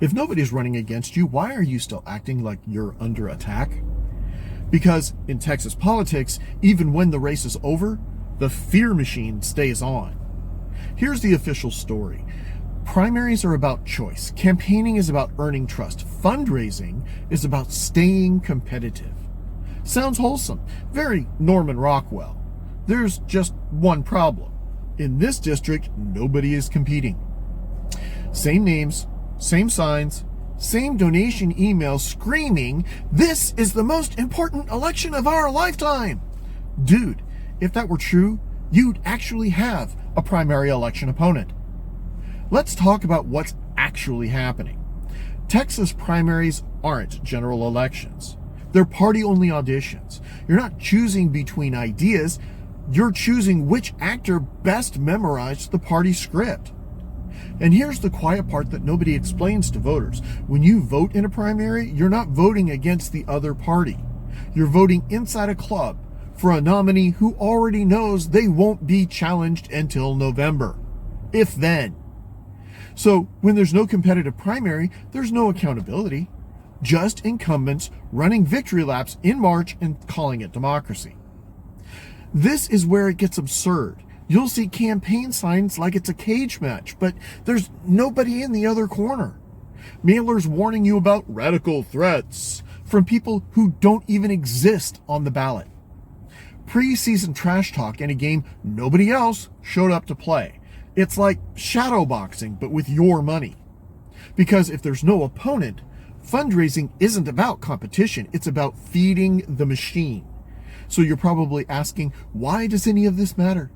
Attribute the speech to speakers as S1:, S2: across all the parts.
S1: If nobody's running against you, why are you still acting like you're under attack? Because in Texas politics, even when the race is over, the fear machine stays on. Here's the official story. Primaries are about choice. Campaigning is about earning trust. Fundraising is about staying competitive. Sounds wholesome. Very Norman Rockwell. There's just one problem. In this district, nobody is competing. Same names, same signs, same donation emails screaming, "This is the most important election of our lifetime." Dude, if that were true, you'd actually have a primary election opponent. Let's talk about what's actually happening. Texas primaries aren't general elections. They're party-only auditions. You're not choosing between ideas. You're choosing which actor best memorized the party script. And here's the quiet part that nobody explains to voters. When you vote in a primary, you're not voting against the other party. You're voting inside a club for a nominee who already knows they won't be challenged until November, if then. So when there's no competitive primary, there's no accountability. Just incumbents running victory laps in March and calling it democracy. This is where it gets absurd. You'll see campaign signs like it's a cage match, but there's nobody in the other corner. Mailers warning you about radical threats from people who don't even exist on the ballot. Pre-season trash talk in a game nobody else showed up to play. It's like shadow boxing, but with your money. Because if there's no opponent, fundraising isn't about competition, it's about feeding the machine. So you're probably asking, why does any of this matter?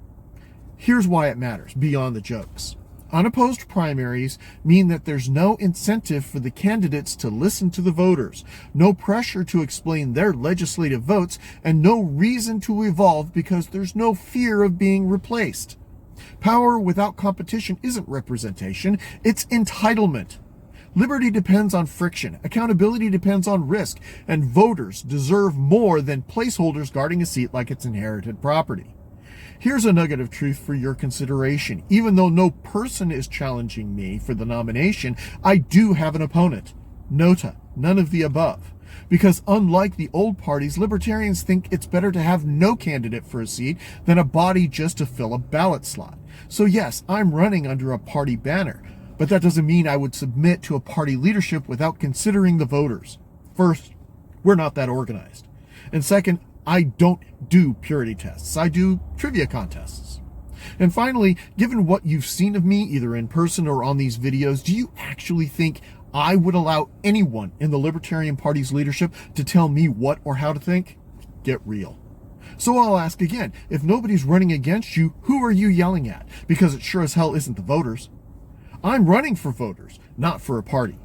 S1: Here's why it matters, beyond the jokes. Unopposed primaries mean that there's no incentive for the candidates to listen to the voters, no pressure to explain their legislative votes, and no reason to evolve because there's no fear of being replaced. Power without competition isn't representation, it's entitlement. Liberty depends on friction, accountability depends on risk, and voters deserve more than placeholders guarding a seat like it's inherited property. Here's a nugget of truth for your consideration. Even though no person is challenging me for the nomination, I do have an opponent. Nota, none of the above. Because unlike the old parties, libertarians think it's better to have no candidate for a seat than a body just to fill a ballot slot. So yes, I'm running under a party banner, but that doesn't mean I would submit to a party leadership without considering the voters. First, we're not that organized. And second, I don't do purity tests. I do trivia contests. And finally, given what you've seen of me, either in person or on these videos, do you actually think I would allow anyone in the Libertarian Party's leadership to tell me what or how to think? Get real. So I'll ask again, if nobody's running against you, who are you yelling at? Because it sure as hell isn't the voters. I'm running for voters, not for a party.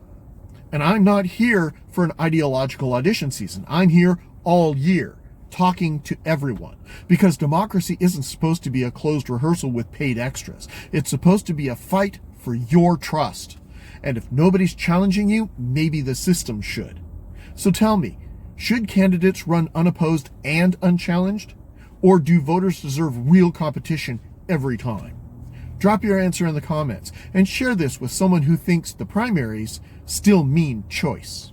S1: And I'm not here for an ideological audition season. I'm here all year, talking to everyone. Because democracy isn't supposed to be a closed rehearsal with paid extras. It's supposed to be a fight for your trust. And if nobody's challenging you, maybe the system should. So tell me, should candidates run unopposed and unchallenged? Or do voters deserve real competition every time? Drop your answer in the comments and share this with someone who thinks the primaries still mean choice.